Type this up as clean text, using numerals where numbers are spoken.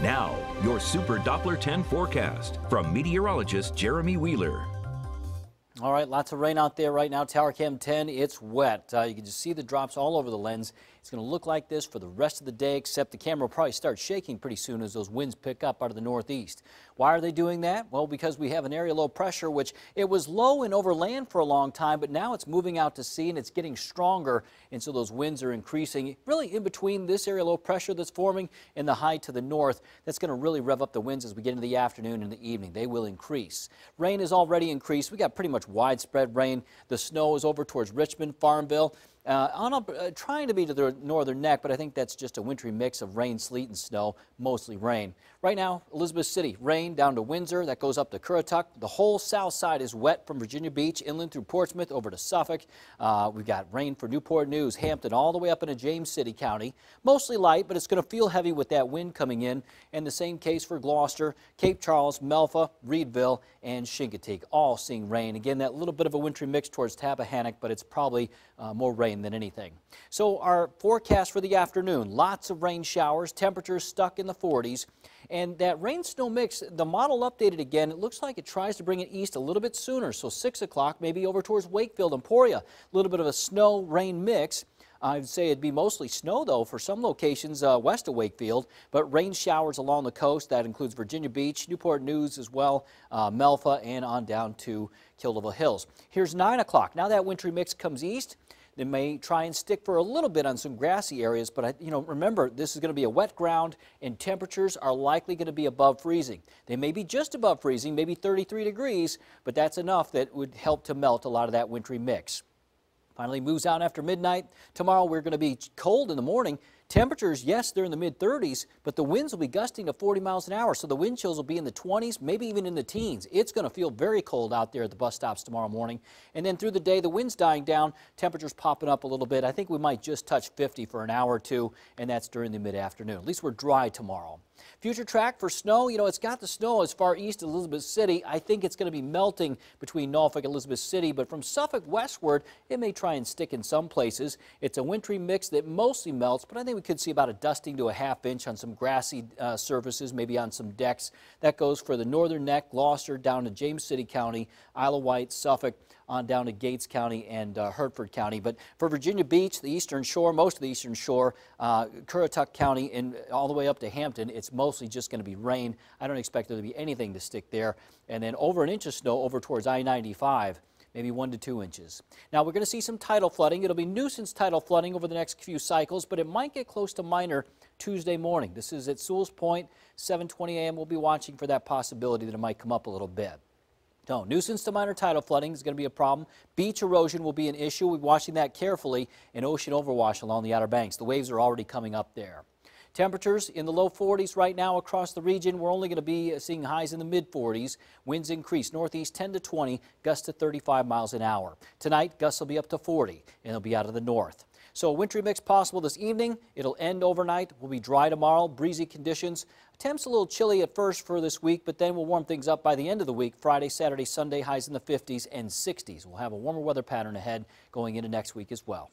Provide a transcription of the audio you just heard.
Now, your Super Doppler 10 forecast from meteorologist Jeremy Wheeler. All right, lots of rain out there right now. Tower Cam 10, it's wet. You can just see the drops all over the lens. It's going to look like this for the rest of the day, except the camera will probably start shaking pretty soon as those winds pick up out of the northeast. Why are they doing that? Well, because we have an area low pressure, which it was low and over land for a long time, but now it's moving out to sea and it's getting stronger, and so those winds are increasing really in between this area low pressure that's forming and the high to the north. That's going to really rev up the winds as we get into the afternoon and the evening. They will increase. Rain is already increased. We got pretty much widespread rain. The snow is over towards Richmond, Farmville. Trying to be to the northern neck, but I think that's just a wintry mix of rain, sleet, and snow, mostly rain. Right now, Elizabeth City, rain down to Windsor. That goes up to Currituck. The whole south side is wet from Virginia Beach, inland through Portsmouth, over to Suffolk. We've got rain for Newport News, Hampton, all the way up into James City County. Mostly light, but it's going to feel heavy with that wind coming in. And the same case for Gloucester, Cape Charles, Melfa, Reedville, and Chincoteague, all seeing rain. Again, that little bit of a wintry mix towards Tappahannock, but it's probably more rain than anything. So our forecast for the afternoon, lots of rain showers, temperatures stuck in the 40s. And that rain-snow mix, the model updated again, it looks like it tries to bring it east a little bit sooner. So 6 o'clock, maybe over towards Wakefield, Emporia, a little bit of a snow-rain mix. I'd say it'd be mostly snow, though, for some locations west of Wakefield, but rain showers along the coast. That includes Virginia Beach, Newport News as well, Melfa, and on down to Kildeville Hills. Here's 9 o'clock. Now that wintry mix comes east. They may try and stick for a little bit on some grassy areas, but remember, this is going to be a wet ground and temperatures are likely going to be above freezing. They may be just above freezing, maybe 33 degrees, but that's enough that would help to melt a lot of that wintry mix. Finally moves out after midnight. Tomorrow we're going to be cold in the morning. Temperatures, yes, they're in the mid-30s, but the winds will be gusting to 40 miles an hour, so the wind chills will be in the 20s, maybe even in the teens. It's going to feel very cold out there at the bus stops tomorrow morning. And then through the day, the wind's dying down, temperatures popping up a little bit. I think we might just touch 50 for an hour or two, and that's during the mid-afternoon. At least we're dry tomorrow. Future track for snow, it's got the snow as far east as Elizabeth City. I think it's going to be melting between Norfolk and Elizabeth City, but from Suffolk westward, it may try and stick in some places. It's a wintry mix that mostly melts, but I think we could see about a dusting to a ½ inch on some grassy surfaces, maybe on some decks. That goes for the northern neck, Gloucester, down to James City County, Isle of Wight, Suffolk, on down to Gates County and Hertford County. But for Virginia Beach, the eastern shore, most of the eastern shore, Currituck County, and all the way up to Hampton, it's mostly just going to be rain. I don't expect there to be anything to stick there. And then over an inch of snow over towards I-95. Maybe 1 to 2 inches. Now we're going to see some tidal flooding. It'll be nuisance tidal flooding over the next few cycles, but it might get close to minor Tuesday morning. This is at Sewell's Point, 7:20 a.m. We'll be watching for that possibility that it might come up a little bit. No, nuisance to minor tidal flooding is going to be a problem. Beach erosion will be an issue. We're watching that carefully, and ocean overwash along the Outer Banks. The waves are already coming up there. Temperatures in the low 40s right now across the region. We're only going to be seeing highs in the mid-40s. Winds increase northeast 10 to 20, gusts to 35 miles an hour. Tonight, gusts will be up to 40, and they'll be out of the north. So a wintry mix possible this evening. It'll end overnight. We'll be dry tomorrow, breezy conditions. Temps a little chilly at first for this week, but then we'll warm things up by the end of the week. Friday, Saturday, Sunday, highs in the 50s and 60s. We'll have a warmer weather pattern ahead going into next week as well.